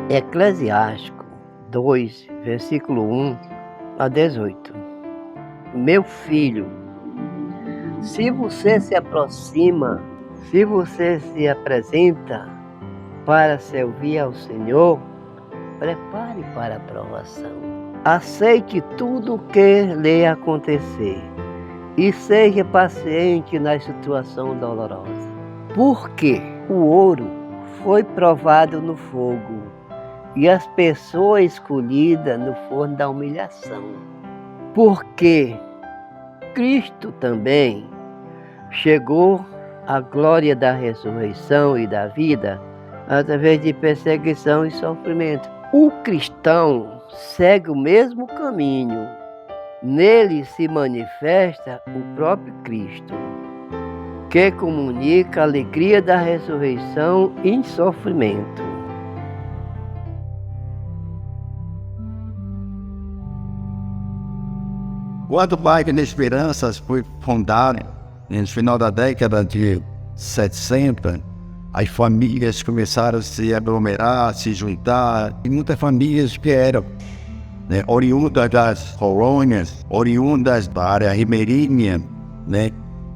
Eclesiástico 2, versículo 1 a 18. Meu filho, se você se aproxima, se você se apresenta para servir ao Senhor, prepare para a provação. Aceite tudo o que lhe acontecer e seja paciente na situação dolorosa. Porque o ouro foi provado no fogo e as pessoas escolhidas no forno da humilhação. Porque Cristo também chegou à glória da ressurreição e da vida através de perseguição e sofrimento. O cristão segue o mesmo caminho. Nele se manifesta o próprio Cristo, que comunica a alegria da ressurreição em sofrimento. Quando o Bairro de Esperanças foi fundado, no final da década de 70, as famílias começaram a se aglomerar, se juntar, e muitas famílias que eram oriundas das colônias, oriundas da área ribeirinha,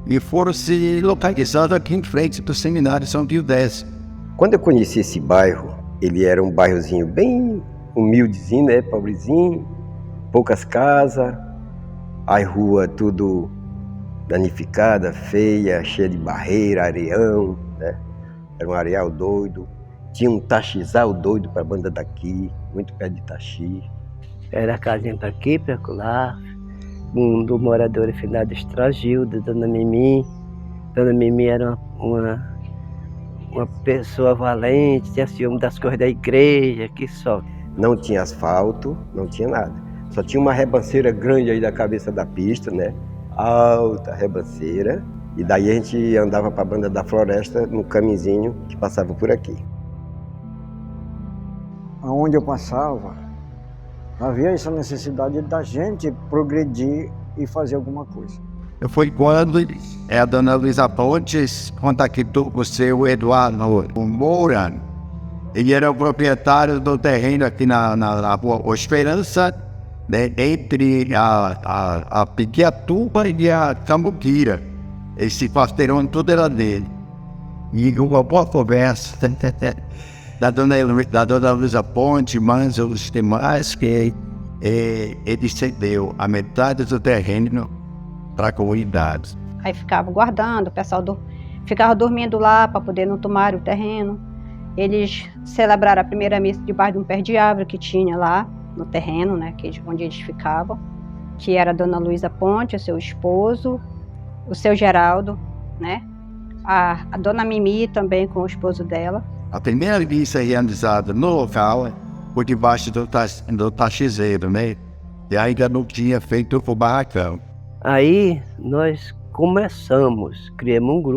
e foram se localizando aqui em frente do Seminário São Pio X. Quando eu conheci esse bairro, ele era um bairrozinho bem humildezinho, pobrezinho, poucas casas, as ruas tudo danificada, feia, cheia de barreira, areião, Era um areal doido. Tinha um taxizal doido para a banda daqui, muito perto de Itachi. Era casinha para aqui, para lá. Um dos moradores finado Estragilda, Dona Mimi. Dona Mimi era uma pessoa valente, tinha ciúme das coisas da igreja, que só. Não tinha asfalto, não tinha nada. Só tinha uma rebanceira grande aí da cabeça da pista, Alta rebanceira. E daí a gente andava para a Banda da Floresta no caminhozinho que passava por aqui. Aonde eu passava, havia essa necessidade da gente progredir e fazer alguma coisa. Foi quando a dona Luísa Pontes contactou com o seu Eduardo Moura. Ele era o proprietário do terreno aqui na Rua Esperança, entre a Piquiatuba e a Cambuquira. Esse quarteirão todo era dele. E uma boa conversa da dona Luísa Ponte, mas os demais, que ele cedeu a metade do terreno para a comunidade. Aí ficava guardando, o pessoal ficava dormindo lá para poder não tomar o terreno. Eles celebraram a primeira missa debaixo de um pé de árvore que tinha lá no terreno, onde eles ficavam, que era a dona Luísa Ponte, o seu esposo, o seu Geraldo, a dona Mimi também com o esposo dela. A primeira missa realizada no local foi debaixo do taxizeiro, E ainda não tinha feito o barracão. Aí nós criamos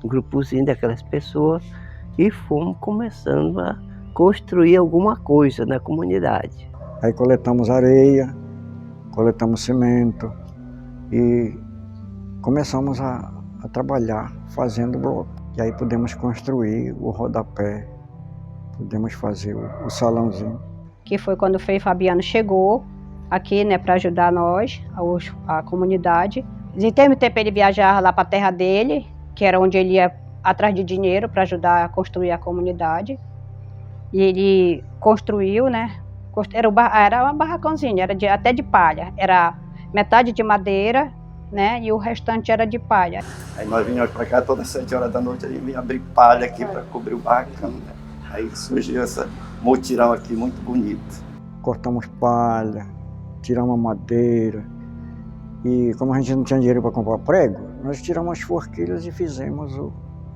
um grupozinho daquelas pessoas e fomos começando a construir alguma coisa na comunidade. Aí coletamos areia, coletamos cimento e começamos a trabalhar fazendo bloco. E aí pudemos construir o rodapé, pudemos fazer o salãozinho. Que foi quando o Frei Fabiano chegou aqui, para ajudar nós, a comunidade. Em termos de tempo ele viajava lá para a terra dele, que era onde ele ia atrás de dinheiro para ajudar a construir a comunidade. E ele construiu, era uma barracãozinha, era até de palha. Era metade de madeira, e o restante era de palha. Aí nós vinhamos para cá todas 7 horas da noite, aí vinha abrir palha aqui para cobrir o barracão, Aí surgiu esse mutirão aqui muito bonito. Cortamos palha, tiramos madeira e como a gente não tinha dinheiro para comprar prego, nós tiramos as forquilhas e fizemos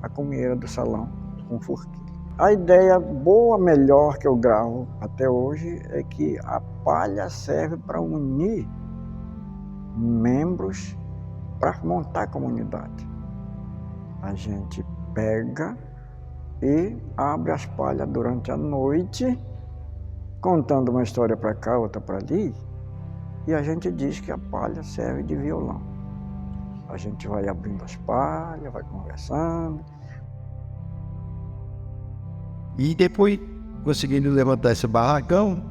a comieira do salão com forquilha. A ideia boa, melhor que eu gravo até hoje é que a palha serve para unir membros para montar a comunidade. A gente pega e abre as palhas durante a noite, contando uma história para cá, outra para ali, e a gente diz que a palha serve de violão. A gente vai abrindo as palhas, vai conversando. E depois conseguindo levantar esse barracão.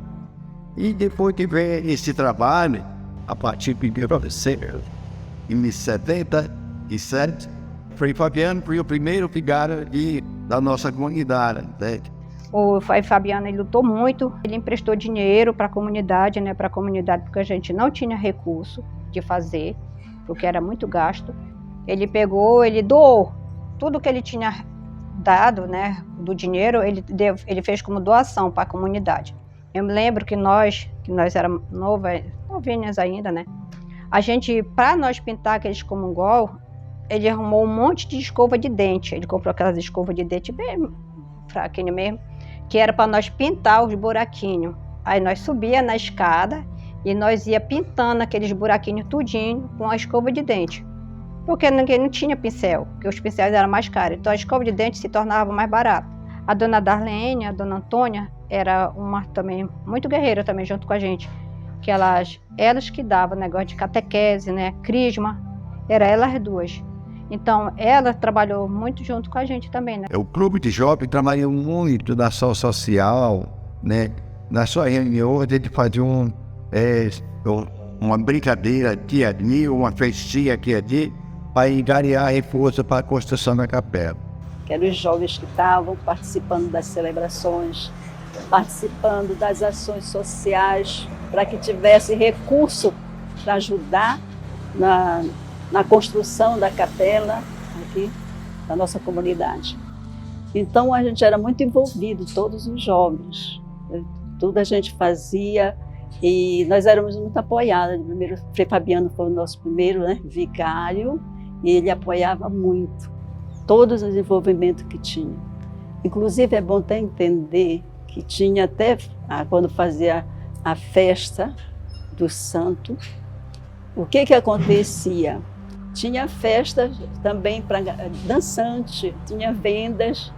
E depois que vem esse trabalho, a partir de 1977, Frei Fabiano foi o primeiro vigário da nossa comunidade, né? O Frei Fabiano, ele lutou muito, ele emprestou dinheiro para a comunidade, né, porque a gente não tinha recurso de fazer, porque era muito gasto. Ele pegou, ele doou tudo que ele tinha dado, né, do dinheiro, ele fez como doação para a comunidade. Eu me lembro que nós éramos novinhas ainda, né, a gente, para nós pintar aqueles comungol, ele arrumou um monte de escova de dente, ele comprou aquelas escovas de dente bem fraquinho mesmo, que era para nós pintar os buraquinhos. Aí nós subia na escada e nós ia pintando aqueles buraquinhos tudinho com a escova de dente. Porque ninguém não tinha pincel, porque os pincéis eram mais caros. Então a escova de dente se tornava mais barata. A dona Darlene, a dona Antônia, era uma também muito guerreira também junto com a gente. Que elas que davam negócio de catequese, né, crisma, era elas duas. Então, ela trabalhou muito junto com a gente também, né? O clube de jovens trabalhou muito na ação social, né? Na sua reunião, a gente fazia uma brincadeira aqui ali, uma festinha aqui ali, para engarear reforço para a construção da capela. Que eram os jovens que estavam participando das celebrações, participando das ações sociais, para que tivesse recurso para ajudar na construção da capela aqui da nossa comunidade. Então a gente era muito envolvido, todos os jovens, tudo a gente fazia e nós éramos muito apoiados. Primeiro, o Frei Fabiano foi o nosso primeiro, né, vigário, e ele apoiava muito todos os envolvimentos que tinha. Inclusive é bom até entender que tinha até, quando fazia a festa do santo, o que acontecia? Tinha festas também para dançante, tinha vendas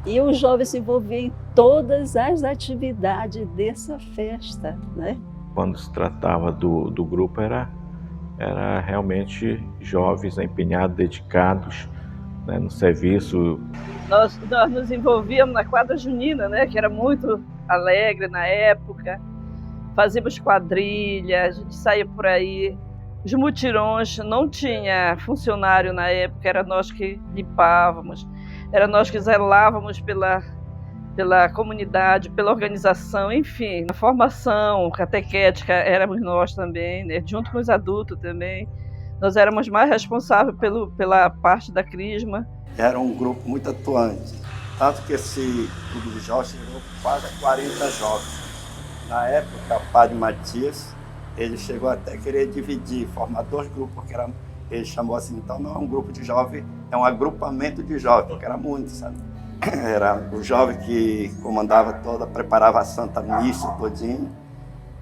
e os jovens se envolviam em todas as atividades dessa festa, né? Quando se tratava do grupo era realmente jovens empenhados, dedicados, né, no serviço. Nós nos envolvíamos na quadra junina, né, que era muito alegre na época. Fazíamos quadrilha, a gente saía por aí. Os mutirões, não tinha funcionário na época, era nós que limpávamos, era nós que zelávamos pela comunidade, pela organização, enfim. A formação catequética éramos nós também, né? Junto com os adultos também. Nós éramos mais responsáveis pela parte da crisma. Era um grupo muito atuante, tanto que esse clube de jovens chegou quase a 40 jovens. Na época, o padre Matias, ele chegou até a querer dividir, formar 2 grupos, porque ele chamou assim, então não é um grupo de jovens, é um agrupamento de jovens, porque era muito, sabe? Era o jovem que comandava toda, preparava a Santa Missa todinho,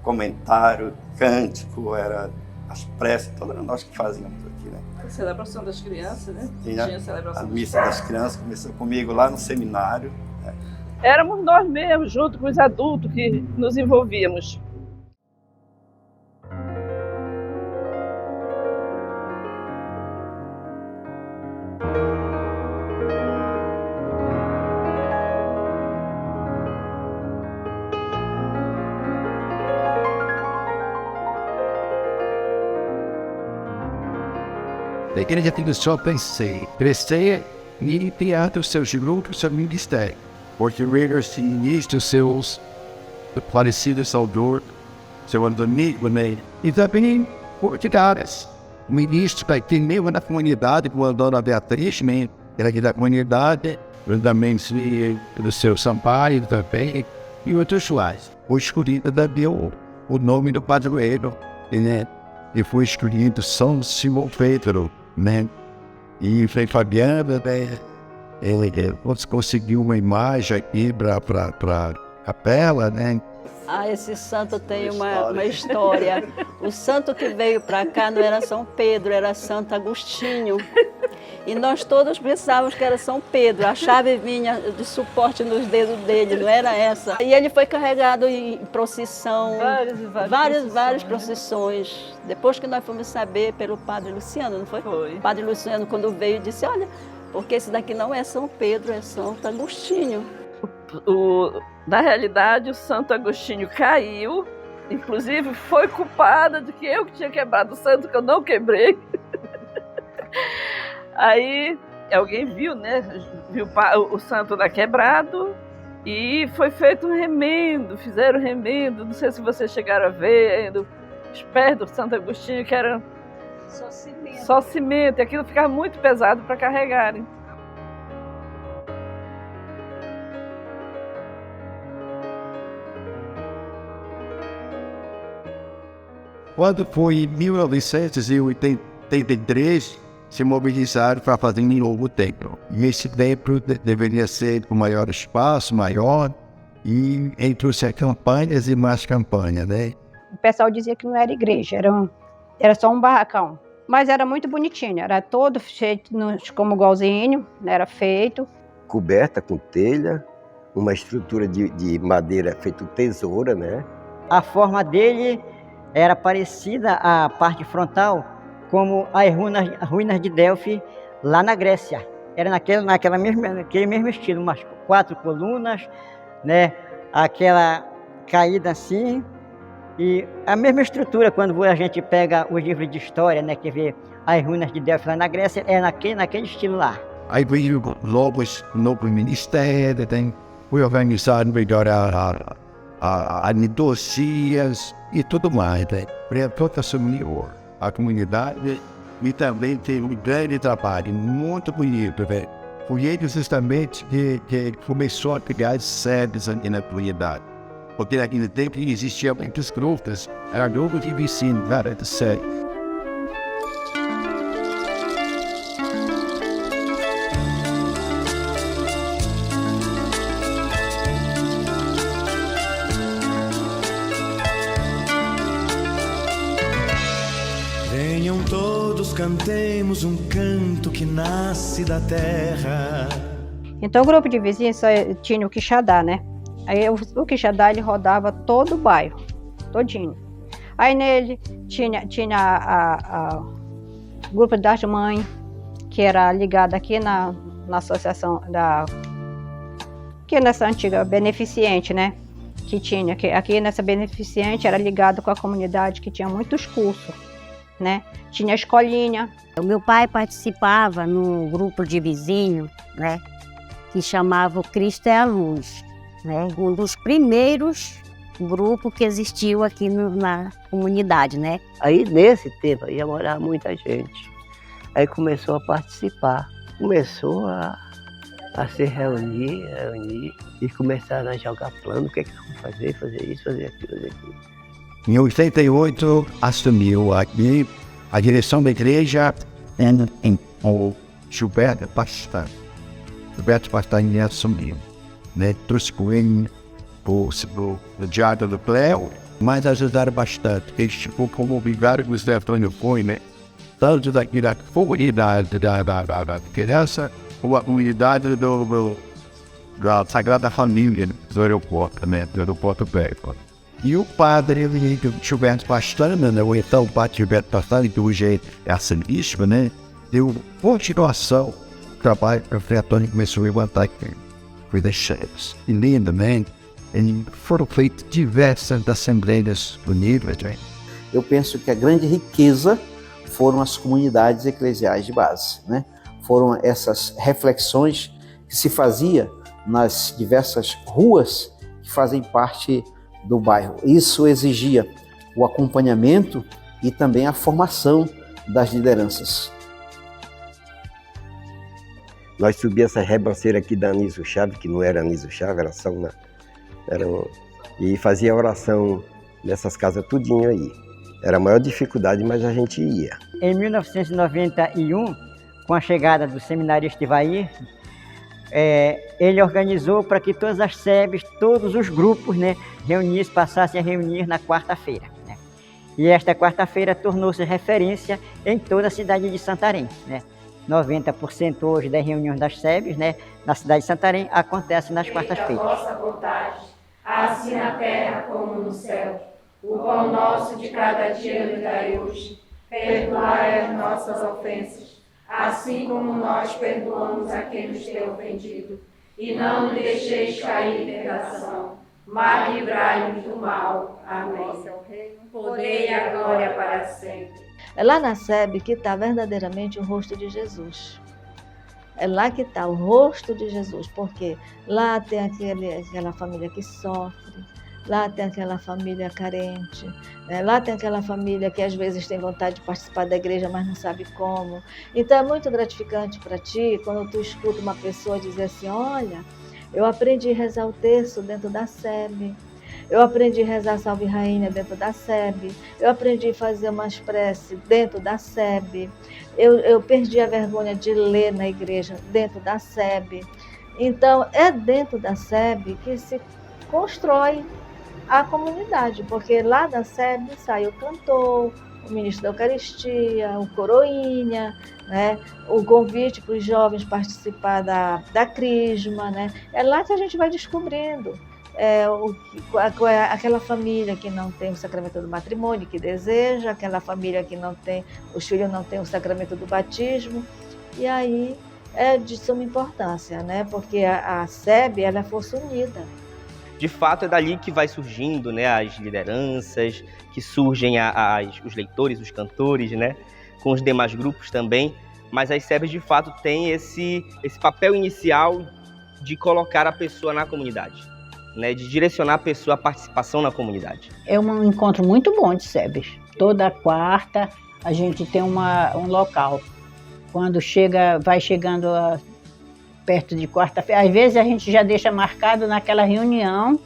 comentário, cântico, era as preces, todas nós que fazíamos aqui, né? A celebração das crianças, né? Tinha a missa das crianças, começou comigo lá no seminário, né? Éramos nós mesmos, junto com os adultos, que nos envolvíamos. Da igreja tem só crescer e criar os seus grupos, seu ministério. Porque se início seus parecidos ao dor, seu amigo, né? E também quantidades. O ministro vai ter mesmo na comunidade, com a dona Beatriz, né? Ela aqui da comunidade, também do seu Sampaio também, e outros mais. Foi escolhido também o nome do padroeiro, né? E foi escolhido São Simão Pedro, né? E Frei Fabiano, né? Ele conseguiu uma imagem aqui para a capela, né? Esse santo tem uma história. O santo que veio para cá não era São Pedro, era Santo Agostinho. E nós todos pensávamos que era São Pedro. A chave vinha de suporte nos dedos dele, não era essa. E ele foi carregado em procissão, várias procissões. Depois que nós fomos saber pelo padre Luciano, não foi? Foi. O padre Luciano, quando veio, disse, olha, porque esse daqui não é São Pedro, é Santo Agostinho. Na realidade, o Santo Agostinho caiu, inclusive foi culpada de que eu que tinha quebrado o santo, que eu não quebrei. Aí alguém viu, né? Viu o santo lá quebrado e foi feito um remendo, fizeram remendo. Não sei se vocês chegaram a ver ainda os pés do Santo Agostinho, que eram só cimento, e aquilo ficava muito pesado para carregarem. Quando foi em 1983, se mobilizaram para fazer um novo templo. E esse templo deveria ser com maior espaço, maior, e entre campanhas e mais campanhas, né? O pessoal dizia que não era igreja, era só um barracão. Mas era muito bonitinho, era todo feito como igualzinho, era feito. Coberta com telha, uma estrutura de madeira feita tesoura, né? A forma dele era parecida à parte frontal como as ruínas de Delfos lá na Grécia. Era naquele mesmo estilo, umas 4 colunas, né? Aquela caída assim. E a mesma estrutura, quando a gente pega os livros de história, né, que vê as ruínas de Delfos lá na Grécia, é naquele estilo lá. Aí veio logo o novo ministério, foi organizado melhor a negocias e tudo mais, né? Para toda a comunidade, e também teve um grande trabalho, muito bonito, né? Foi ele justamente que começou a criar sedes aqui na comunidade. Porque naquele tempo existiam muitos grupos, era grupo de vizinhos, era de sede. Venham todos, cantemos um canto que nasce da terra. Então o grupo de vizinhos só tinha o Quixadá, né? Aí o Quixadá, ele rodava todo o bairro, todinho. Aí nele tinha o grupo das mães, que era ligado aqui na associação que nessa antiga beneficente, né? Que tinha, aqui nessa beneficente era ligado com a comunidade, que tinha muitos cursos, né? Tinha a escolinha. O meu pai participava num grupo de vizinhos, né? Que chamava o Cristo é a Luz. Né, um dos primeiros grupos que existiu aqui na comunidade, né? Aí, nesse tempo, ia morar muita gente. Aí começou a participar, começou a se reunir, e começaram a jogar plano, o que é que vamos fazer isso, fazer aquilo. Em 88, assumiu aqui a direção da igreja o Gilberto Pastan. Gilberto Pastan assumiu. Né, trouxe com ele o Diário do Cléo, mas ajudaram bastante. Eles tipo, promoviam que o Zé Antônio foi, né? Tanto daqui da comunidade da criança, como a comunidade da Sagrada Família do aeroporto, né? Do aeroporto Beco. E o padre, Gilberto Pastana, né? Ou então o padre Gilberto Pastana, que hoje é acionista, né? Deu continuação ao trabalho que o Frei Antônio começou a levantar aqui. Deixados. E lindamente, foram feitas diversas assembleias unidas. Eu penso que a grande riqueza foram as comunidades eclesiais de base, né? Foram essas reflexões que se fazia nas diversas ruas que fazem parte do bairro. Isso exigia o acompanhamento e também a formação das lideranças. Nós subíamos essa rebanceira aqui da Anísio Chaves, que não era Anísio Chaves, era só uma... e fazia oração nessas casas tudinho aí. Era a maior dificuldade, mas a gente ia. Em 1991, com a chegada do seminarista Ivair, ele organizou para que todas as SEBs, todos os grupos, né, passassem a reunir na quarta-feira. Né? E esta quarta-feira tornou-se referência em toda a cidade de Santarém. Né? 90% hoje das reuniões das SEBs, né, na cidade de Santarém, acontece nas quartas-feiras. A vossa vontade, assim na terra como no céu. O pão nosso de cada dia nos dai hoje. Perdoai as nossas ofensas, assim como nós perdoamos a quem nos tem ofendido. e não nos deixeis cair em tentação, mas livrai-nos do mal. Amém. Poder e a glória para sempre. É lá na SEB que está verdadeiramente o rosto de Jesus. É lá que está o rosto de Jesus, porque lá tem aquela família que sofre, lá tem aquela família carente, né? Lá tem aquela família que às vezes tem vontade de participar da igreja, mas não sabe como. Então é muito gratificante para ti quando tu escuta uma pessoa dizer assim: olha, eu aprendi a rezar o terço dentro da SEB, eu aprendi a rezar Salve Rainha dentro da SEB, eu aprendi a fazer umas preces dentro da SEB, eu perdi a vergonha de ler na igreja dentro da SEB. Então é dentro da SEB que se constrói a comunidade, porque lá da SEB sai o cantor, o ministro da Eucaristia, o coroinha, né? O convite para os jovens participar da crisma, né? É lá que a gente vai descobrindo aquela família que não tem o sacramento do matrimônio, que deseja, aquela família que não tem, os filhos não têm o sacramento do batismo, e aí é de suma importância, né? Porque a SEB ela é força unida. De fato, é dali que vai surgindo, né, as lideranças, que surgem os leitores, os cantores, né, com os demais grupos também. Mas as SEBs, de fato, têm esse papel inicial de colocar a pessoa na comunidade, né, de direcionar a pessoa à participação na comunidade. É um encontro muito bom de SEBs. Toda quarta a gente tem um local. Quando vai chegando perto de quarta-feira, às vezes a gente já deixa marcado naquela reunião,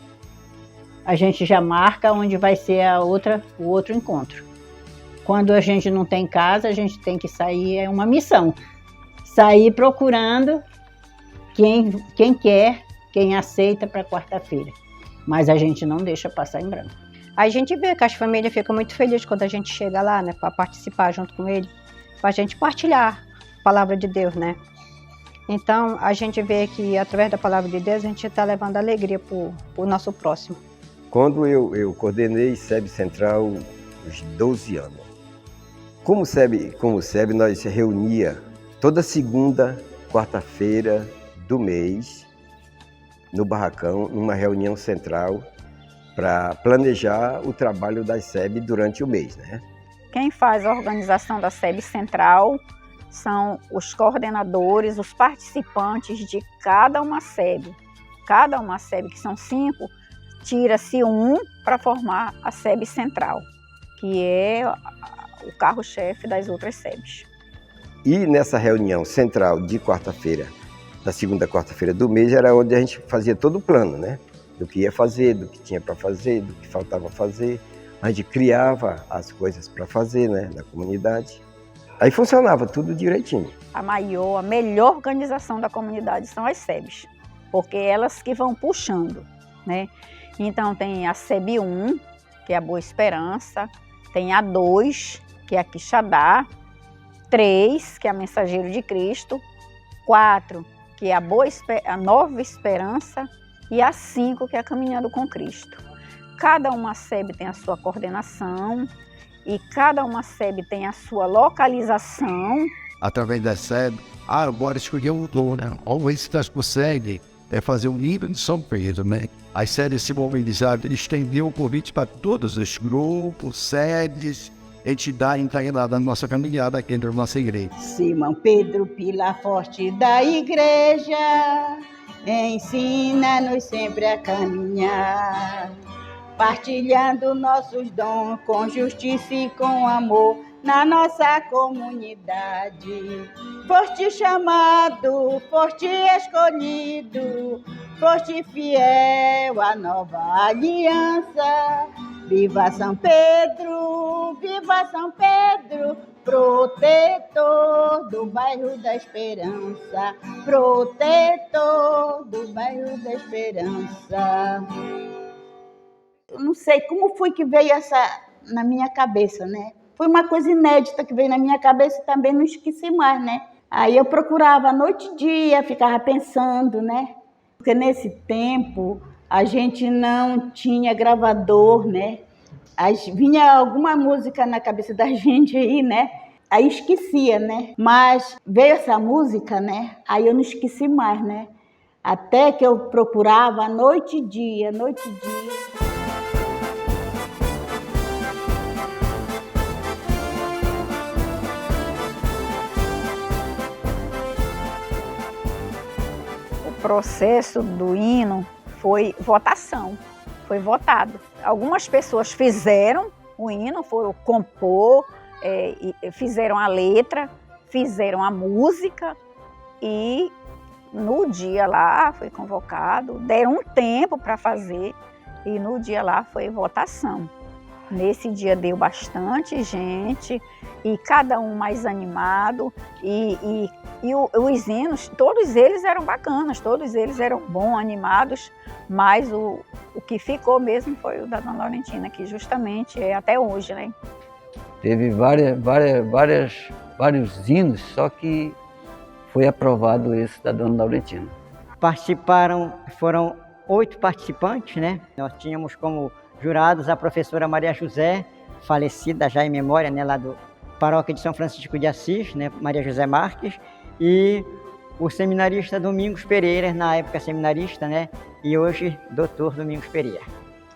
a gente já marca onde vai ser o outro encontro. Quando a gente não tem casa, a gente tem que sair, é uma missão. Sair procurando quem quer, quem aceita para quarta-feira. Mas a gente não deixa passar em branco. A gente vê que as famílias ficam muito felizes quando a gente chega lá, né, para participar junto com ele, para a gente partilhar a palavra de Deus, né? Então, a gente vê que, através da palavra de Deus, a gente está levando alegria para o nosso próximo. Quando eu coordenei SEB Central, uns 12 anos. Como SEB, nós se reunia toda segunda, quarta-feira do mês, no barracão, numa reunião central, para planejar o trabalho da SEB durante o mês, né? Quem faz a organização da SEB Central são os coordenadores, os participantes de cada uma SEB. Cada uma SEB, que são 5, tira-se um para formar a SEB Central, que é o carro-chefe das outras SEBs. E nessa reunião central de quarta-feira, da segunda quarta-feira do mês, era onde a gente fazia todo o plano, né? Do que ia fazer, do que tinha para fazer, do que faltava fazer. A gente criava as coisas para fazer, né, na comunidade. Aí funcionava tudo direitinho. A melhor organização da comunidade são as SEBs, porque elas que vão puxando, né? Então tem a SEB 1, que é a Boa Esperança, tem a 2, que é a Quixadá, 3, que é a Mensageiro de Cristo, 4, que é a Nova Esperança, e a 5, que é a Caminhando com Cristo. Cada uma SEB tem a sua coordenação, e cada uma SEB tem a sua localização. Através da SEB, agora escolher um dom, né? Vamos ver se nós conseguimos fazer um livro de São Pedro, né? As SEBs se mobilizaram, eles estenderam o convite para todos os grupos, SEBs, entidades integradas na nossa caminhada aqui dentro da nossa igreja. Simão Pedro, pilar forte da igreja, ensina-nos sempre a caminhar, partilhando nossos dons com justiça e com amor na nossa comunidade. Foste chamado, foste escolhido, foste fiel à nova aliança. Viva São Pedro, protetor do bairro da Esperança, protetor do bairro da Esperança. Eu não sei como foi que veio essa na minha cabeça, né? Foi uma coisa inédita que veio na minha cabeça e também não esqueci mais, né? Aí eu procurava noite e dia, ficava pensando, né? Porque nesse tempo a gente não tinha gravador, né? Aí vinha alguma música na cabeça da gente aí, né? Aí esquecia, né? Mas veio essa música, né? Aí eu não esqueci mais, né? Até que eu procurava noite e dia, noite e dia. O processo do hino foi votação, foi votado. Algumas pessoas fizeram o hino, foram compor, fizeram a letra, fizeram a música e no dia lá foi convocado, deram um tempo para fazer e no dia lá foi votação. Nesse dia deu bastante gente e cada um mais animado e os hinos, todos eles eram bacanas, todos eles eram bons, animados, mas o que ficou mesmo foi o da Dona Laurentina, que justamente é até hoje, né? Teve vários hinos, só que foi aprovado esse da Dona Laurentina. Participaram, foram 8 participantes, né? Nós tínhamos como jurados a professora Maria José, falecida já em memória, né, lá do Paróquia de São Francisco de Assis, né, Maria José Marques, e o seminarista Domingos Pereira, na época seminarista, né, e hoje doutor Domingos Pereira.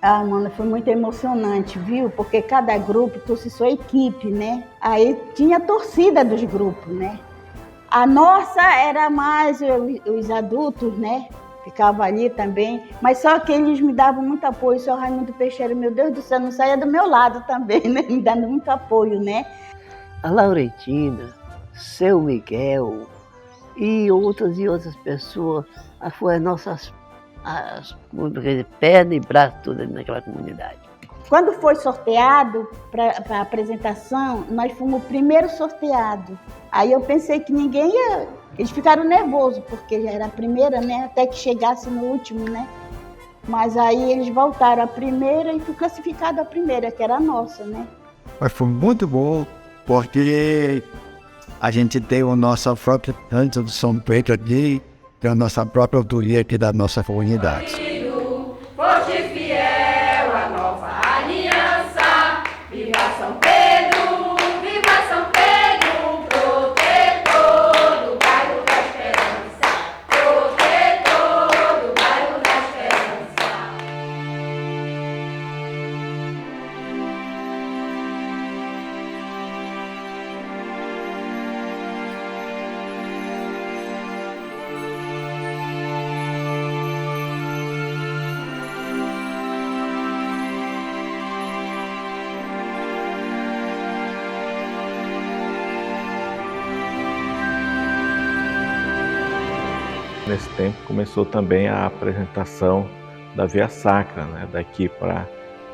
Ah, mano, foi muito emocionante, viu? Porque cada grupo trouxe sua equipe, né? Aí tinha a torcida dos grupos, né? A nossa era mais os adultos, né? Ficava ali também, mas só que eles me davam muito apoio. O senhor Raimundo Peixeira, meu Deus do céu, não saia do meu lado também, né? Me dando muito apoio, né? A Laurentina, seu Miguel e outras pessoas foram as nossas perna e braço tudo naquela comunidade. Quando foi sorteado para a apresentação, nós fomos o primeiro sorteado. Aí eu pensei que ninguém ia... Eles ficaram nervosos, porque já era a primeira, né? Até que chegasse no último, né? Mas aí eles voltaram a primeira e foi classificada a primeira, que era a nossa, né? Mas foi muito bom, porque a gente tem o nosso próprio canto do São Pedro aqui, tem a nossa própria autoria aqui da nossa comunidade. Foste fiel à nova aliança, viva São Pedro, viva São Pedro, protetor do bairro da Esperança, protetor do bairro da Esperança. Nesse tempo começou também a apresentação da Via Sacra, né, daqui para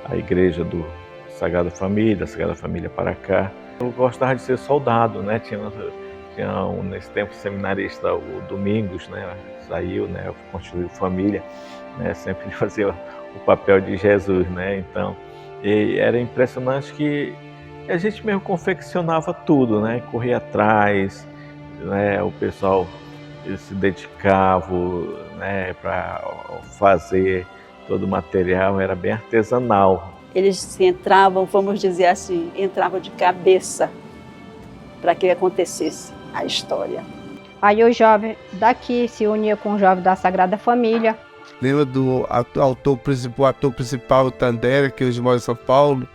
a igreja do Sagrada Família para cá. Eu gostava de ser soldado, né? Tinha nesse tempo seminarista, o Domingos, né, saiu, né, constituiu família, né, sempre fazia o papel de Jesus, né? Então, e era impressionante que a gente mesmo confeccionava tudo, né? Corria atrás, né? O pessoal se dedicava, né, para fazer todo o material, era bem artesanal. Eles entravam, vamos dizer assim, entravam de cabeça para que acontecesse a história. Aí o jovem daqui se unia com o jovem da Sagrada Família. Lembra do ator principal, o Tandera, que hoje mora em São Paulo?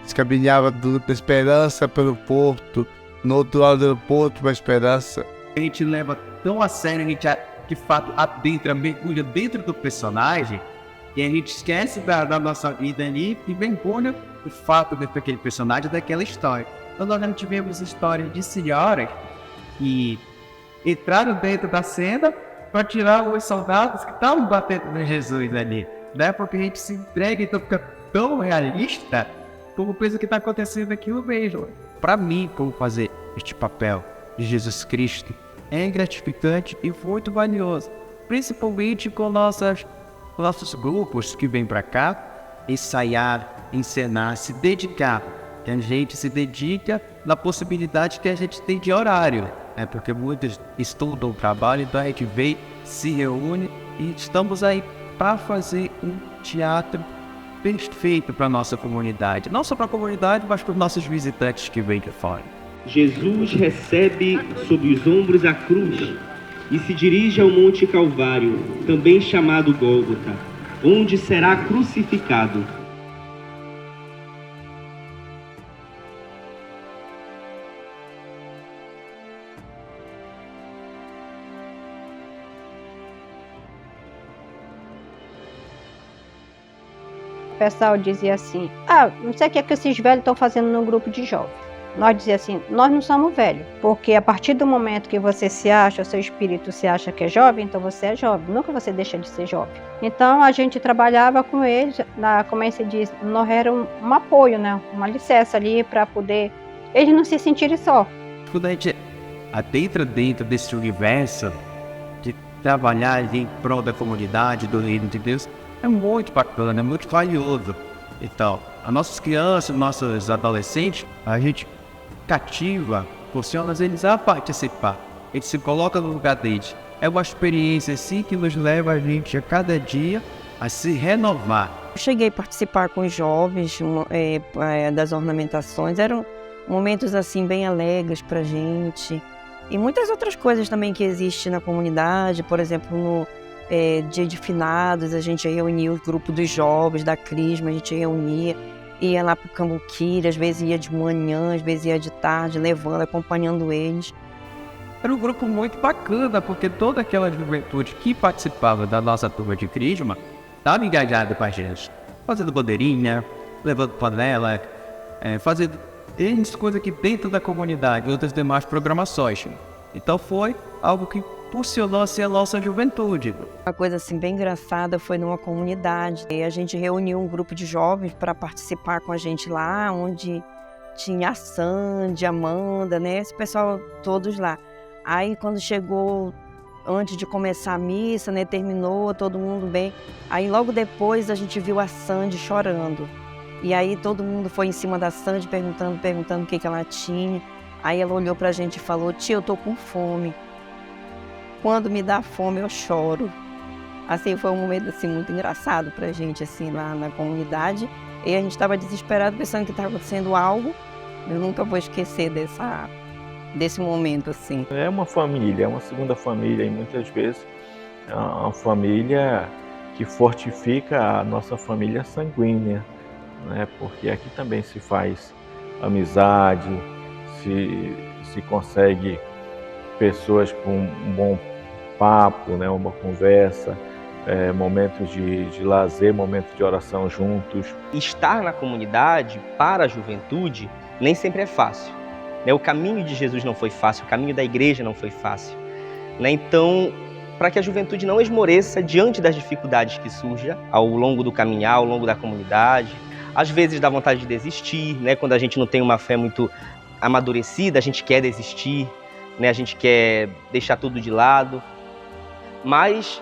Se caminhava da Esperança pelo Porto, no outro lado do Porto, para a Esperança. A gente leva tão a sério, a gente de fato adentra, mergulha dentro do personagem, e a gente esquece da nossa vida ali e mergulha o fato dentro daquele personagem, daquela história. Então nós já tivemos histórias de senhoras que entraram dentro da cena para tirar os soldados que estavam batendo no Jesus ali, né? Porque a gente se entrega, então fica tão realista como pensa que está acontecendo aquilo mesmo. Para mim, como fazer este papel de Jesus Cristo é gratificante e muito valioso, principalmente com nossos grupos que vêm para cá ensaiar, encenar, se dedicar. Que a gente se dedica na possibilidade que a gente tem de horário, né? Porque muitos estudam, trabalham, então a gente vem, se reúne e estamos aí para fazer um teatro perfeito para a nossa comunidade. Não só para a comunidade, mas para os nossos visitantes que vêm de fora. Jesus recebe sob os ombros a cruz e se dirige ao Monte Calvário, também chamado Gólgota, onde será crucificado. O pessoal dizia assim, não sei o que esses velhos estão fazendo no grupo de jovens. Nós dizia assim, nós não somos velhos, porque a partir do momento que você se acha, o seu espírito se acha que é jovem, então você é jovem, nunca você deixa de ser jovem. Então a gente trabalhava com eles, como é que se diz, nós era um apoio, né? Uma licença ali para poder eles não se sentirem só. Quando a gente adentra dentro desse universo de trabalhar em prol da comunidade, do reino de Deus, é muito bacana, é muito valioso. Então, as nossas crianças, nossos adolescentes, a gente cativa, funciona eles a participar. A gente se coloca no lugar deles. É uma experiência assim que nos leva a gente a cada dia a se renovar. Eu cheguei a participar com os jovens das ornamentações, eram momentos assim bem alegres pra gente. E muitas outras coisas também que existem na comunidade, por exemplo, no Dia de Finados, a gente reunia o grupo dos jovens da Crisma, a gente reunia, ia lá pro Cambuquira, às vezes ia de manhã, às vezes ia de tarde, levando, acompanhando eles. Era um grupo muito bacana, porque toda aquela juventude que participava da nossa turma de Crisma estava engajada com a gente, fazendo bandeirinha, levando panela, fazendo coisas aqui dentro da comunidade, outras demais programações. Então foi algo que impulsionou assim a nossa juventude. Uma coisa assim bem engraçada foi numa comunidade. E a gente reuniu um grupo de jovens para participar com a gente lá, onde tinha a Sandy, a Amanda, né? Esse pessoal todos lá. Aí quando chegou, antes de começar a missa, né? Terminou, todo mundo bem. Aí logo depois a gente viu a Sandy chorando. E aí todo mundo foi em cima da Sandy perguntando o que ela tinha. Aí ela olhou pra gente e falou, tia, eu tô com fome. Quando me dá fome, eu choro. Assim, foi um momento assim, muito engraçado pra gente, assim, lá na comunidade. E a gente estava desesperado, pensando que estava acontecendo algo. Eu nunca vou esquecer desse momento, assim. É uma família, é uma segunda família, e muitas vezes é uma família que fortifica a nossa família sanguínea, né? Porque aqui também se faz amizade, se consegue pessoas com um bom papo, né, uma conversa, momentos de lazer, momentos de oração juntos. Estar na comunidade para a juventude nem sempre é fácil. Né? O caminho de Jesus não foi fácil, o caminho da igreja não foi fácil. Né? Então, para que a juventude não esmoreça diante das dificuldades que surjam ao longo do caminhar, ao longo da comunidade, às vezes dá vontade de desistir, né? Quando a gente não tem uma fé muito amadurecida, a gente quer desistir, né? A gente quer deixar tudo de lado. Mas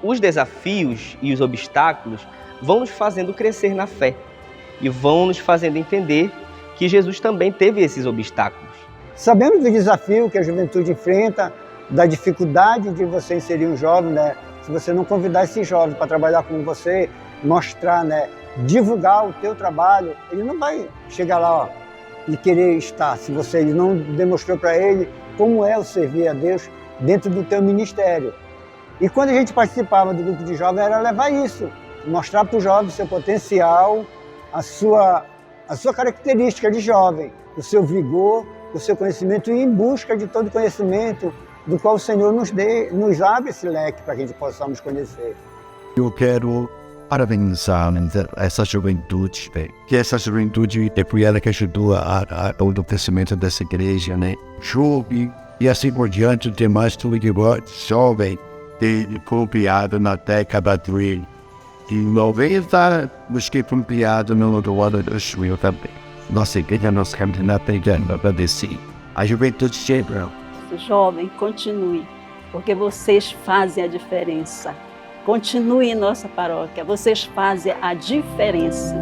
os desafios e os obstáculos vão nos fazendo crescer na fé e vão nos fazendo entender que Jesus também teve esses obstáculos. Sabemos do desafio que a juventude enfrenta, da dificuldade de você inserir um jovem, né? Se você não convidar esse jovem para trabalhar com você, mostrar, né? Divulgar o teu trabalho, ele não vai chegar lá, e querer estar, se você não demonstrou para ele como é o servir a Deus dentro do teu ministério. E quando a gente participava do grupo de jovens, era levar isso, mostrar para o jovem o seu potencial, a sua característica de jovem, o seu vigor, o seu conhecimento, e em busca de todo conhecimento do qual o Senhor nos abre esse leque para que a gente possamos conhecer. Eu quero parabenizar essa juventude, que essa juventude foi ela que ajudou ao crescimento dessa igreja, né? Jovem e assim por diante, tem mais tudo que jovem, foi criado na década de 90, mas que foi criado no ano 2000 também. Nossa igreja, nosso campeonato para agradecer. A juventude chega. Jovem, continue, porque vocês fazem a diferença. Continue em nossa paróquia, vocês fazem a diferença.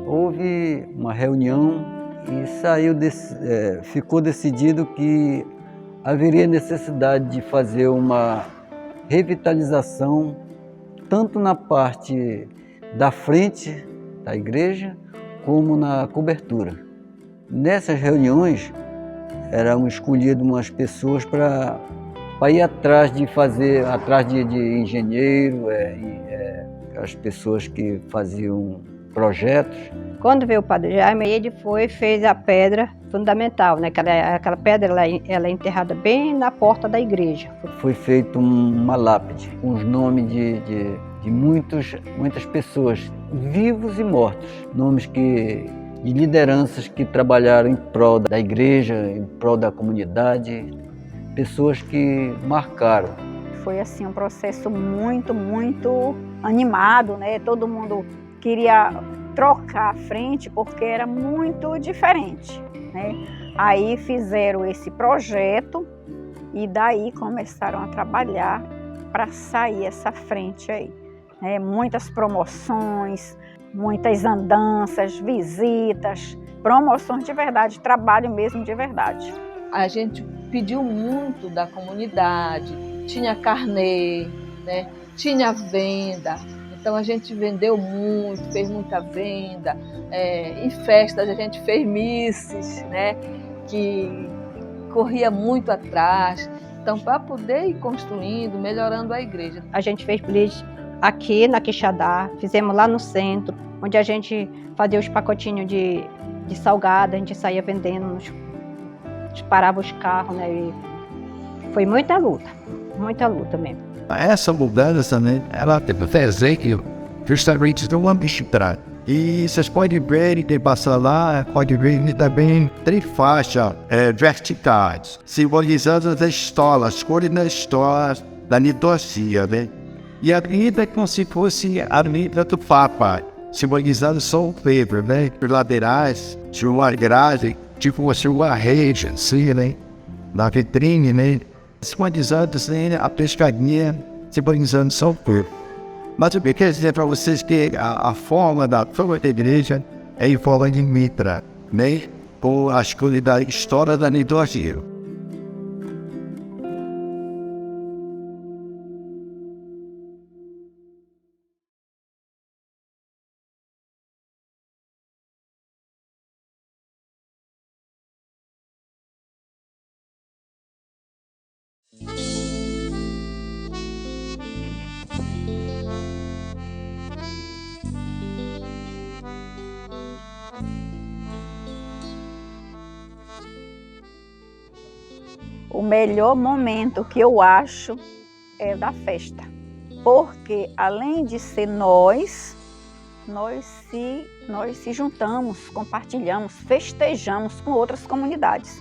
Houve uma reunião e ficou decidido que haveria necessidade de fazer uma revitalização, tanto na parte da frente da igreja, como na cobertura. Nessas reuniões, eram escolhidas umas pessoas para ir atrás de fazer, atrás de engenheiro, as pessoas que faziam projetos. Quando veio o Padre Jaime, ele fez a pedra fundamental, né? Aquela pedra ela é enterrada bem na porta da igreja. Foi feita uma lápide com os nomes de muitas pessoas, vivos e mortos, nomes de lideranças que trabalharam em prol da igreja, em prol da comunidade, pessoas que marcaram. Foi assim um processo muito animado, né? Todo mundo queria trocar a frente porque era muito diferente, né? Aí fizeram esse projeto e daí começaram a trabalhar para sair essa frente aí, né? Muitas promoções, muitas andanças, visitas, promoções de verdade, trabalho mesmo de verdade. A gente pediu muito da comunidade, tinha carnê, né? Tinha venda, então a gente vendeu muito, fez muita venda. Em festas a gente fez misses, né? Que corria muito atrás. Então, para poder ir construindo, melhorando a igreja. A gente fez blitz aqui na Quixadá, fizemos lá no centro, onde a gente fazia os pacotinhos de salgado, a gente saía vendendo, parava os carros, né? E foi muita luta mesmo. Essa mudança, né, ela teve desenho justamente do ambiente. E vocês podem ver, e passar lá, pode ver também 3 faixas verticais, simbolizando as histórias, as cores das histórias da liturgia, né? E a vida é como se fosse a vida do Papa, simbolizando São Pedro, né? Os laterais, tinha uma grade, tipo assim, uma rede, assim, né? Na vitrine, né? Simbolizando assim, a pescadinha, simbolizando São Pedro. Mas eu quero dizer para vocês que a forma da igreja é em forma de mitra, né? Com as coisas da história da liturgia. O melhor momento que eu acho é da festa, porque além de ser nós se juntamos, compartilhamos, festejamos com outras comunidades.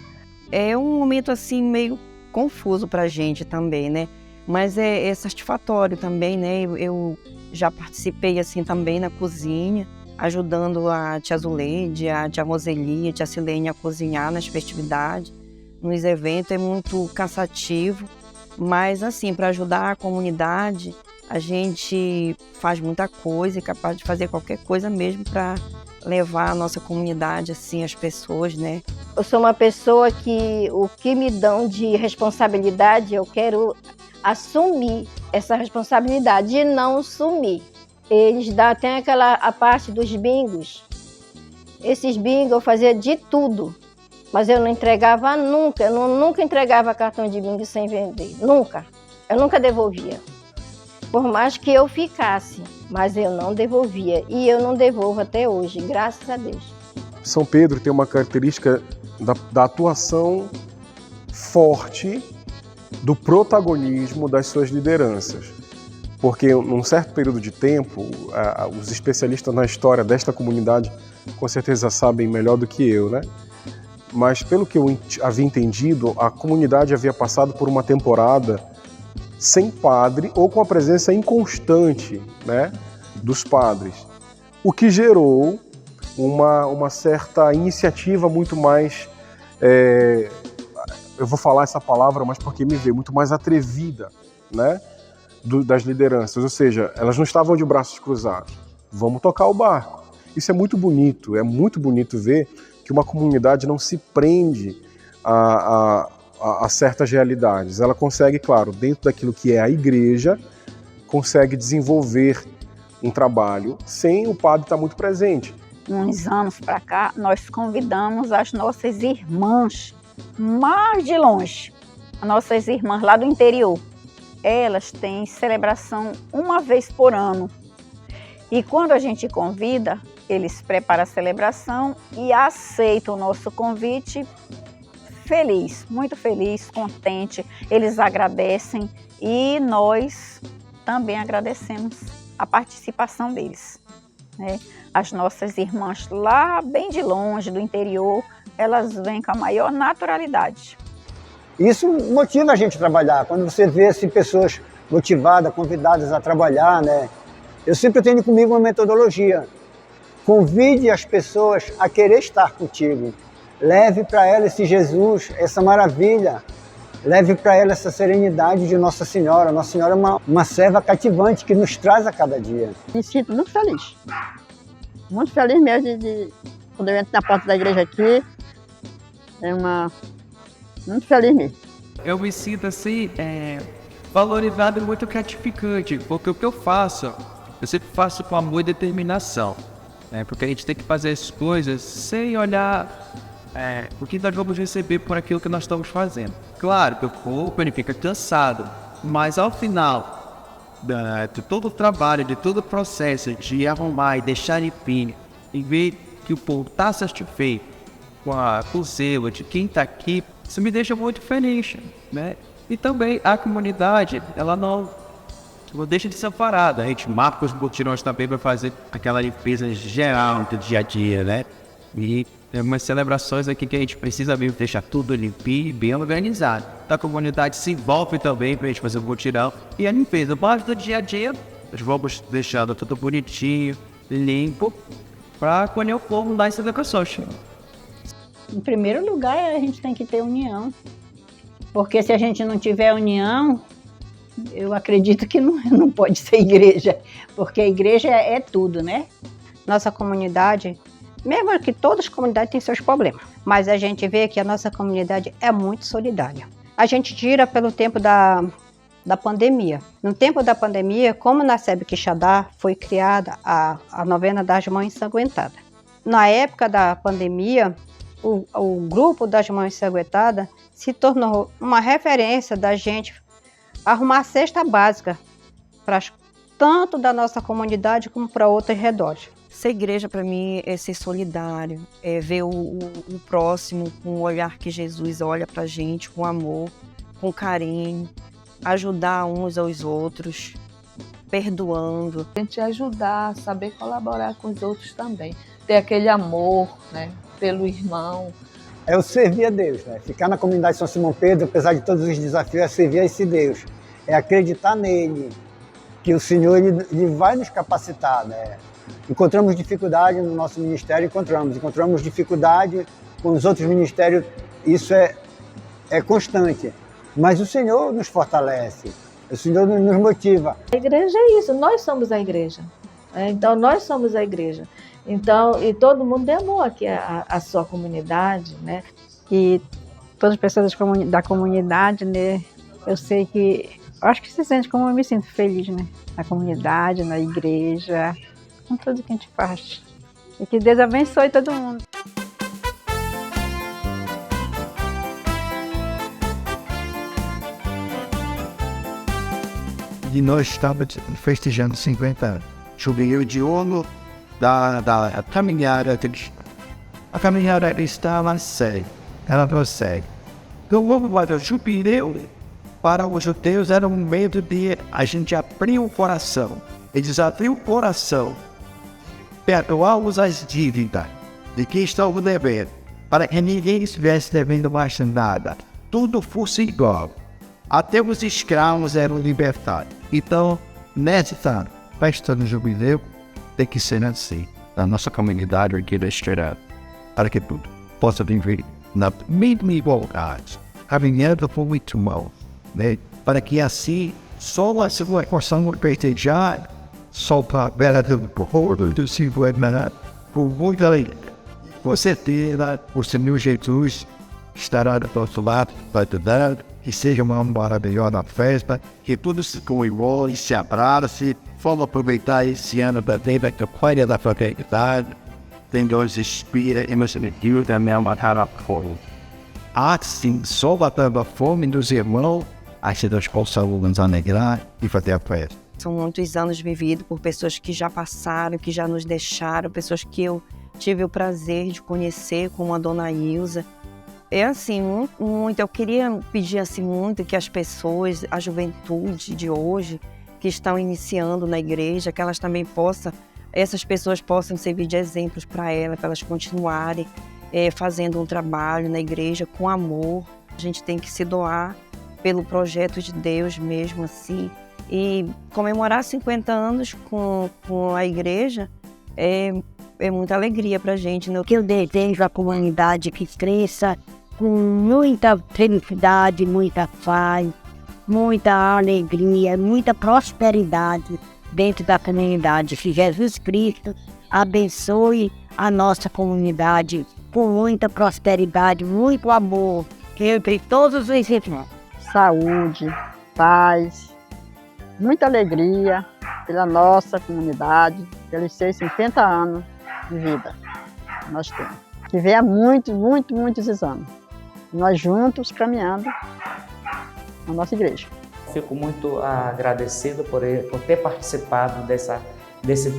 É um momento assim meio confuso para a gente também, né? Mas é satisfatório também, né? Eu já participei assim também na cozinha, ajudando a tia Zuleide, a tia Roseli, a tia Silene a cozinhar nas festividades. Nos eventos é muito cansativo, mas assim, para ajudar a comunidade, a gente faz muita coisa, é capaz de fazer qualquer coisa mesmo para levar a nossa comunidade, assim, as pessoas, né? Eu sou uma pessoa que o que me dão de responsabilidade, eu quero assumir essa responsabilidade e não sumir. Eles tem a parte dos bingos. Esses bingos eu fazia de tudo. Mas eu não entregava nunca, eu nunca entregava cartão de bingo sem vender, nunca. Eu nunca devolvia. Por mais que eu ficasse, mas eu não devolvia. E eu não devolvo até hoje, graças a Deus. São Pedro tem uma característica da atuação forte, do protagonismo das suas lideranças. Porque num certo período de tempo, os especialistas na história desta comunidade com certeza sabem melhor do que eu, né? Mas pelo que eu havia entendido, a comunidade havia passado por uma temporada sem padre ou com a presença inconstante, né, dos padres, o que gerou uma certa iniciativa muito mais, eu vou falar essa palavra, mas porque me veio, muito mais atrevida, né, das lideranças, ou seja, elas não estavam de braços cruzados, vamos tocar o barco. Isso é muito bonito ver que uma comunidade não se prende a a certas realidades. Ela consegue, claro, dentro daquilo que é a igreja, consegue desenvolver um trabalho sem o padre estar muito presente. Uns anos para cá, nós convidamos as nossas irmãs, mais de longe, as nossas irmãs lá do interior. Elas têm celebração uma vez por ano. E quando a gente convida, eles preparam a celebração e aceitam o nosso convite feliz, muito feliz, contente. Eles agradecem e nós também agradecemos a participação deles, né? As nossas irmãs lá bem de longe, do interior, elas vêm com a maior naturalidade. Isso motiva a gente a trabalhar. Quando você vê assim, pessoas motivadas, convidadas a trabalhar, né? Eu sempre tenho comigo uma metodologia. Convide as pessoas a querer estar contigo. Leve para elas esse Jesus, essa maravilha. Leve para elas essa serenidade de Nossa Senhora. Nossa Senhora é uma serva cativante que nos traz a cada dia. Me sinto muito feliz. Muito feliz mesmo quando eu entro na porta da igreja aqui. Muito feliz mesmo. Eu me sinto assim, valorizado e muito gratificante, porque o que eu faço, eu sempre faço com amor e determinação, né? Porque a gente tem que fazer as coisas sem olhar o que nós vamos receber por aquilo que nós estamos fazendo. Claro que o corpo ele fica cansado, mas ao final de todo o trabalho, de todo o processo de arrumar e deixar limpinho, e ver que o povo está satisfeito com o zelo de quem está aqui, isso me deixa muito feliz, né? E também a comunidade, ela não deixa de ser parada. A gente marca os mutirões também para fazer aquela limpeza geral do dia a dia, né? E tem umas celebrações aqui que a gente precisa mesmo deixar tudo limpinho e bem organizado. A comunidade se envolve também para a gente fazer o mutirão. E a limpeza, mas do dia a dia, nós vamos deixando tudo bonitinho, limpo, para acolher o povo das celebrações. Em primeiro lugar, a gente tem que ter união. Porque se a gente não tiver união, eu acredito que não pode ser igreja. Porque a igreja é tudo, né? Nossa comunidade, mesmo que todas as comunidades têm seus problemas, mas a gente vê que a nossa comunidade é muito solidária. A gente tira pelo tempo da pandemia. No tempo da pandemia, como na SEB Quixadá, foi criada a novena das Mães Ensanguentadas. Na época da pandemia, o grupo das Mães Ensanguentadas se tornou uma referência da gente arrumar a cesta básica para tanto da nossa comunidade como para outros redores. Ser igreja para mim é ser solidário, é ver o próximo com o olhar que Jesus olha para a gente, com amor, com carinho, ajudar uns aos outros, perdoando. A gente ajudar, saber colaborar com os outros também, ter aquele amor, né, pelo irmão. É o servir a Deus, né? Ficar na comunidade São Simão Pedro, apesar de todos os desafios, é servir a esse Deus. É acreditar nele, que o Senhor ele vai nos capacitar, né? Encontramos dificuldade no nosso ministério, encontramos dificuldade com os outros ministérios, isso é constante. Mas o Senhor nos fortalece, o Senhor nos motiva. A igreja é isso, nós somos a igreja. Então, nós somos a igreja. Então, e todo mundo amou aqui a sua comunidade, né? E todas as pessoas da comunidade, né? Eu sei que, acho que se sente como eu me sinto feliz, né? Na comunidade, na igreja, com tudo que a gente faz. E que Deus abençoe todo mundo. E nós estávamos festejando 50 anos. Jubileu de ouro da caminhada cristã. A caminhada cristã, ela prossegue. Então, vamos fazer o jubileu. Para os judeus era um meio de a gente abrir o coração. Eles abriram o coração, perdoar-os as dívidas de quem estava devendo, para que ninguém estivesse devendo mais nada. Tudo fosse igual. Até os escravos eram libertados. Então, nessa festa do jubileu, tem que ser assim, na nossa comunidade aqui da Estrada, para que tudo possa viver na mesma igualdade, caminhando com muito mal, né? Para que assim, só a sua possamos festejar, só para a beira do povo, do Silvio, por muita alegria. Com certeza, o Senhor Jesus estará do nosso lado, vai ajudar, que seja uma maravilhosa festa, que tudo se comemore, se abrace. Vamos aproveitar esse ano também da campanha da fraternidade. Tem Deus inspira e nos ajuda a matar a fome. Assim, só matando a fome dos irmãos, assim nós possamos nos alegrar e fazer a festa. São muitos anos vividos por pessoas que já passaram, que já nos deixaram, pessoas que eu tive o prazer de conhecer, como a dona Ilza. É assim, muito, eu queria pedir assim muito que as pessoas, a juventude de hoje, que estão iniciando na igreja, que elas também essas pessoas possam servir de exemplos para elas continuarem fazendo um trabalho na igreja com amor. A gente tem que se doar pelo projeto de Deus mesmo assim. E comemorar 50 anos com a igreja é muita alegria para a gente. Né? Que eu desejo à comunidade que cresça com muita felicidade, muita paz, muita alegria, muita prosperidade dentro da comunidade. Que Jesus Cristo abençoe a nossa comunidade com muita prosperidade, muito amor entre todos os irmãos. Saúde, paz, muita alegria pela nossa comunidade, pelos seus 50 anos de vida nós temos. Que venha muitos anos. Nós juntos caminhando na nossa igreja. Fico muito agradecido por ter participado desse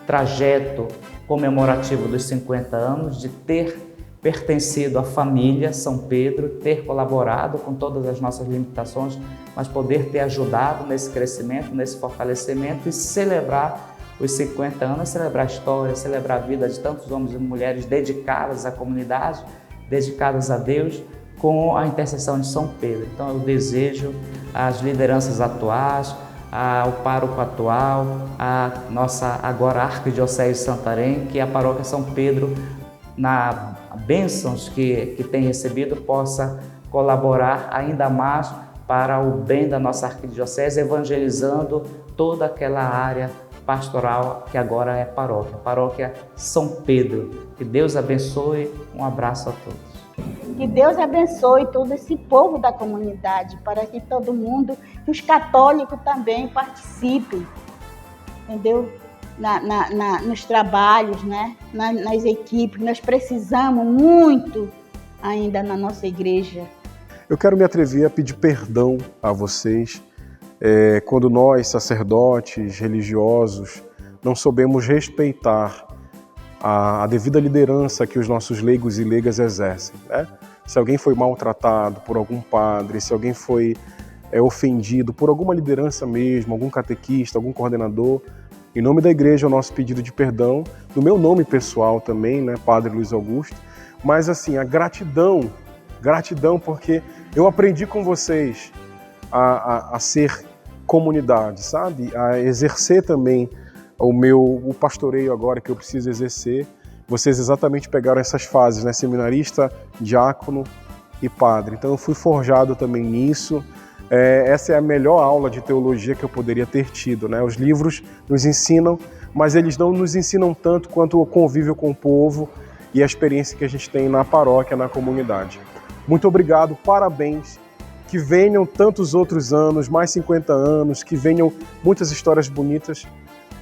trajeto comemorativo dos 50 anos, de ter pertencido à família São Pedro, ter colaborado com todas as nossas limitações, mas poder ter ajudado nesse crescimento, nesse fortalecimento e celebrar os 50 anos, celebrar a história, celebrar a vida de tantos homens e mulheres dedicadas à comunidade, dedicadas a Deus, com a intercessão de São Pedro. Então eu desejo às lideranças atuais, ao pároco atual, a nossa agora Arquidiocese de Santarém, que a paróquia São Pedro, na bênçãos que tem recebido, possa colaborar ainda mais para o bem da nossa arquidiocese, evangelizando toda aquela área pastoral que agora é paróquia São Pedro. Que Deus abençoe, um abraço a todos. Que Deus abençoe todo esse povo da comunidade, para que todo mundo, que os católicos também participem, entendeu? Nos trabalhos, né? Nas equipes. Nós precisamos muito ainda na nossa igreja. Eu quero me atrever a pedir perdão a vocês quando nós, sacerdotes, religiosos, não soubemos respeitar a devida liderança que os nossos leigos e leigas exercem. Né? Se alguém foi maltratado por algum padre, se alguém foi ofendido por alguma liderança mesmo, algum catequista, algum coordenador, em nome da igreja, o nosso pedido de perdão, no meu nome pessoal também, né, Padre Luiz Augusto, mas assim, a gratidão porque eu aprendi com vocês a ser comunidade, sabe? A exercer também o pastoreio agora que eu preciso exercer. Vocês exatamente pegaram essas fases, né, seminarista, diácono e padre. Então eu fui forjado também nisso. Essa é a melhor aula de teologia que eu poderia ter tido, né? Os livros nos ensinam, mas eles não nos ensinam tanto quanto o convívio com o povo e a experiência que a gente tem na paróquia, na comunidade. Muito obrigado, parabéns, que venham tantos outros anos, mais 50 anos, que venham muitas histórias bonitas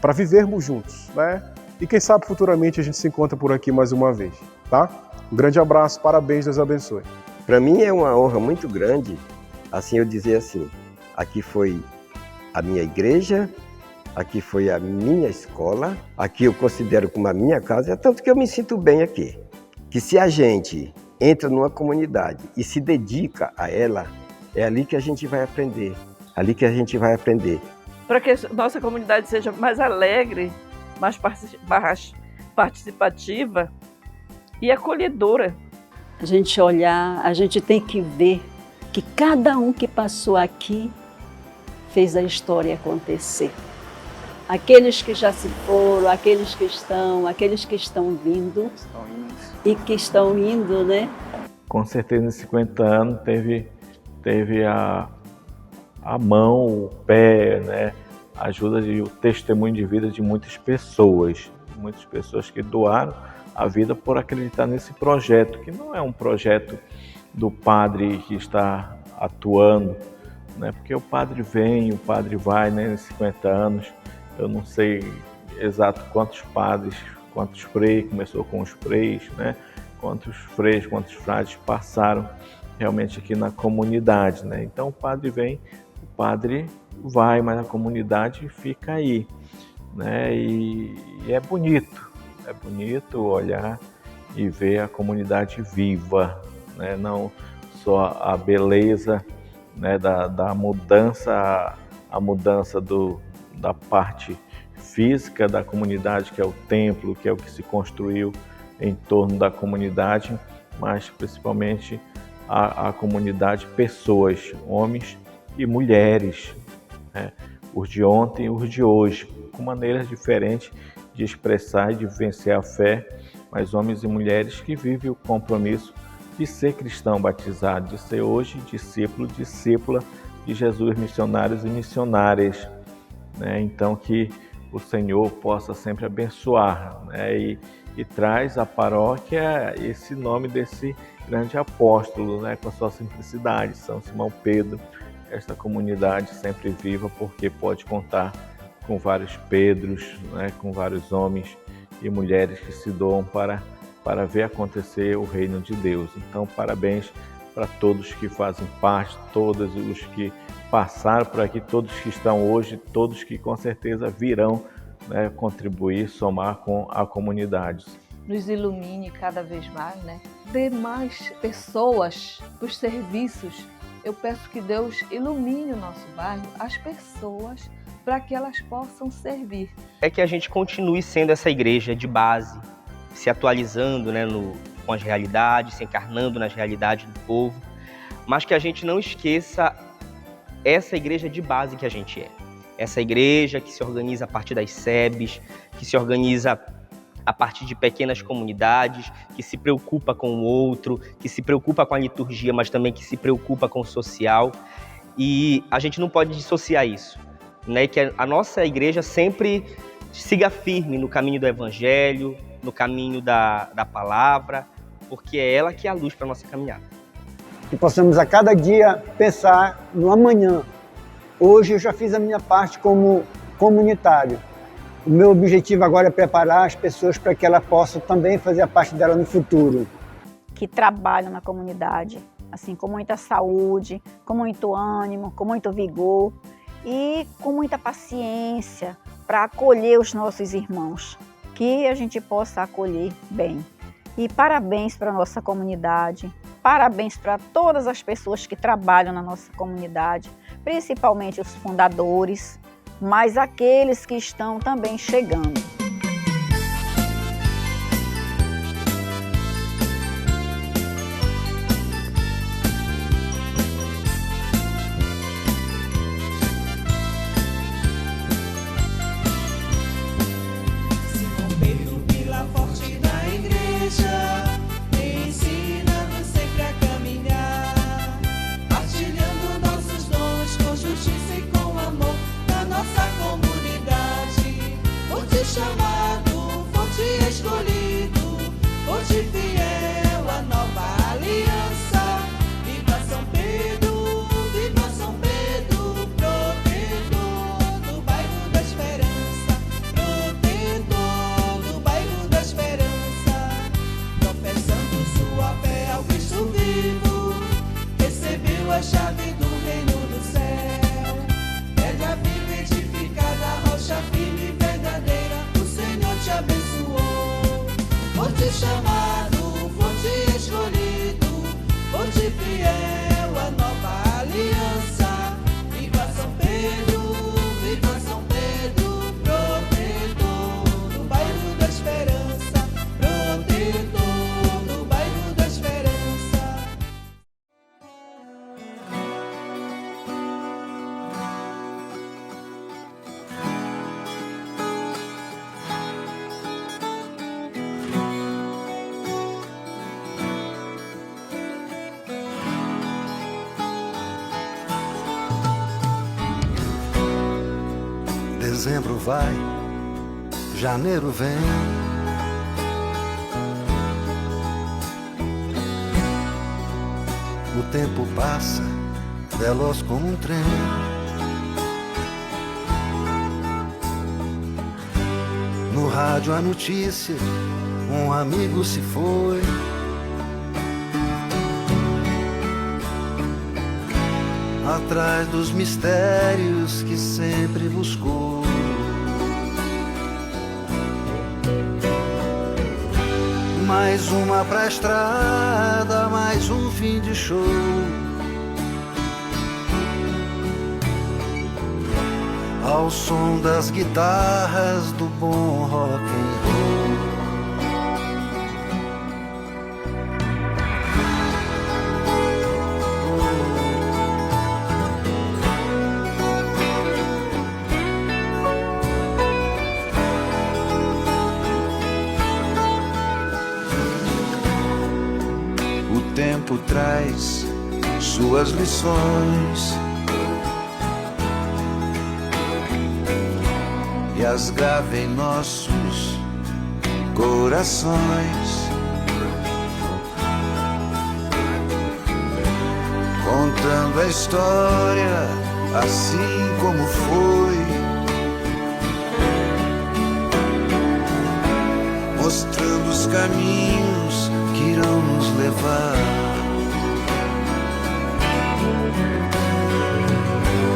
para vivermos juntos, né? E quem sabe futuramente a gente se encontra por aqui mais uma vez, tá? Um grande abraço, parabéns, Deus abençoe. Para mim é uma honra muito grande, assim eu dizer assim, aqui foi a minha igreja, aqui foi a minha escola, aqui eu considero como a minha casa, é tanto que eu me sinto bem aqui. Que se a gente entra numa comunidade e se dedica a ela, é ali que a gente vai aprender, Para que a nossa comunidade seja mais alegre, mais participativa e acolhedora. A gente olhar, a gente tem que ver que cada um que passou aqui fez a história acontecer. Aqueles que já se foram, aqueles que estão vindo e que estão indo, né? Com certeza, nesses 50 anos teve a mão, o pé, né? A ajuda e o testemunho de vida de muitas pessoas que doaram a vida por acreditar nesse projeto, que não é um projeto do padre que está atuando, né? Porque o padre vem, o padre vai, né? Nesses 50 anos, eu não sei exato quantos padres, quantos freis, começou com os freis, né? Quantos freis, quantos frades passaram realmente aqui na comunidade, né? Então o padre vem, o padre vai, mas a comunidade fica aí, né? E é bonito olhar e ver a comunidade viva, né? Não só a beleza, né, da mudança, a mudança da parte física da comunidade, que é o templo, que é o que se construiu em torno da comunidade, mas principalmente a comunidade, pessoas, homens e mulheres, né? Os de ontem e os de hoje, com maneiras diferentes de expressar e de vivenciar a fé, mas homens e mulheres que vivem o compromisso de ser cristão batizado, de ser hoje discípulo, discípula de Jesus, missionários e missionárias, né? Então que o Senhor possa sempre abençoar, né? E traz à paróquia esse nome desse grande apóstolo, né? Com a sua simplicidade, São Simão Pedro, esta comunidade sempre viva, porque pode contar com vários Pedros, né? Com vários homens e mulheres que se doam para ver acontecer o reino de Deus. Então, parabéns para todos que fazem parte, todos os que passaram por aqui, todos que estão hoje, todos que com certeza virão, né, contribuir, somar com a comunidade. Nos ilumine cada vez mais, né? Dê mais pessoas para os serviços. Eu peço que Deus ilumine o nosso bairro, as pessoas, para que elas possam servir. É que a gente continue sendo essa igreja de base, se atualizando, né, com as realidades, se encarnando nas realidades do povo, mas que a gente não esqueça essa igreja de base que a gente é. Essa igreja que se organiza a partir das SEBs, que se organiza a partir de pequenas comunidades, que se preocupa com o outro, que se preocupa com a liturgia, mas também que se preocupa com o social. E a gente não pode dissociar isso, né? Que a nossa igreja sempre siga firme no caminho do evangelho, no caminho da palavra, porque é ela que é a luz para a nossa caminhada. Que possamos a cada dia pensar no amanhã. Hoje eu já fiz a minha parte como comunitário. O meu objetivo agora é preparar as pessoas para que elas possam também fazer a parte dela no futuro. Que trabalham na comunidade, assim, com muita saúde, com muito ânimo, com muito vigor e com muita paciência para acolher os nossos irmãos, que a gente possa acolher bem. E parabéns para a nossa comunidade, parabéns para todas as pessoas que trabalham na nossa comunidade, principalmente os fundadores, mas aqueles que estão também chegando. Chamado, fonte escolhido, fonte fiel, a nova aliança. Viva São Pedro, protetor do bairro da Esperança, protetor do bairro da Esperança. Professando sua fé ao Cristo vivo, recebeu a chave do reino do céu. Pedra viva edificada, rocha firme e verdadeira, te abençoou. Fonte chamado, fonte escolhido, fonte fiel, a nova aliança. Viva São Pedro, protetor do bairro da Esperança, protetor do bairro da Esperança. Dezembro vai, janeiro vem. O tempo passa, veloz como um trem. No rádio a notícia, um amigo se foi. Atrás dos mistérios que sempre buscou. Mais uma pra estrada, mais um fim de show. Ao som das guitarras do bom rock and roll. O tempo traz suas lições e as grava em nossos corações, contando a história assim como foi, mostrando os caminhos que irão nos levar,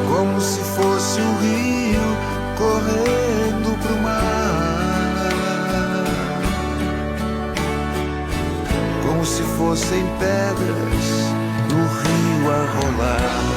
como se fosse um rio correndo pro mar, como se fossem pedras do rio a rolar.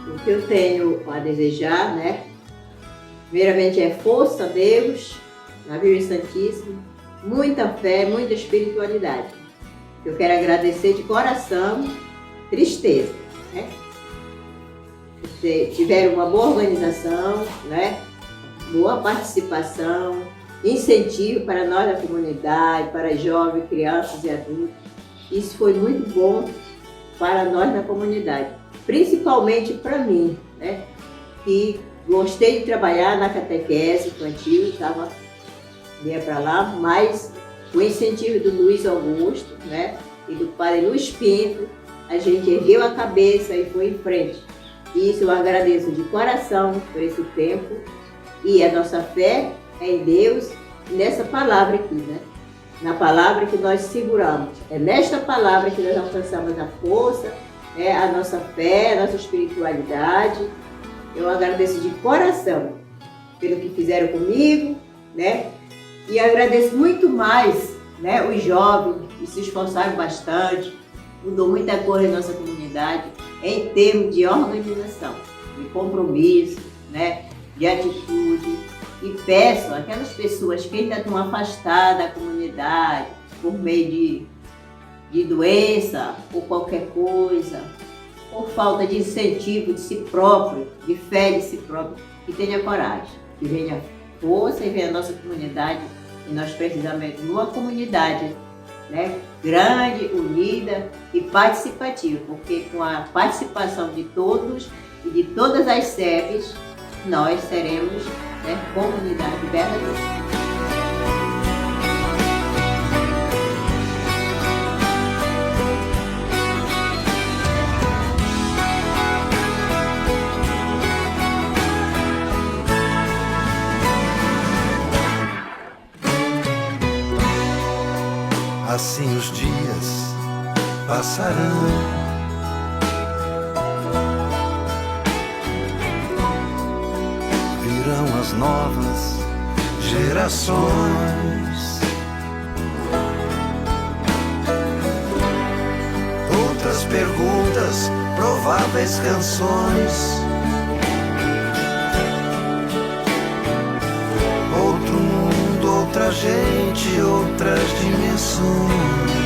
O que eu tenho a desejar, né? Primeiramente é força a Deus, na Virgem Santíssima, muita fé, muita espiritualidade. Eu quero agradecer de coração, tristeza, né? Tiveram uma boa organização, né? Boa participação, incentivo para nós da comunidade, para jovens, crianças e adultos. Isso foi muito bom para nós na comunidade, principalmente para mim, né? Que gostei de trabalhar na catequese infantil, ia para lá, mas o incentivo do Luiz Augusto, né? E do Padre Luiz Pinto, a gente ergueu a cabeça e foi em frente. E isso eu agradeço de coração por esse tempo. E a nossa fé é em Deus e nessa palavra aqui, né? Na palavra que nós seguramos. É nesta palavra que nós alcançamos a força, a nossa fé, a nossa espiritualidade. Eu agradeço de coração pelo que fizeram comigo, né? E agradeço muito mais, né, os jovens que se esforçaram bastante, mudou muita coisa na nossa comunidade em termos de organização, de compromisso, né, de atitude. E peço aquelas pessoas que ainda estão afastadas da comunidade por meio de doença ou qualquer coisa, por falta de incentivo de si próprio, de fé de si próprio, que tenha coragem, que venha força e venha a nossa comunidade. E nós precisamos de uma comunidade, né, grande, unida e participativa, porque com a participação de todos e de todas as SEBs, nós seremos, né, comunidade verdadeira. Assim os dias passarão, virão as novas gerações, outras perguntas, prováveis canções, outro mundo, outra gente, outras dimensões.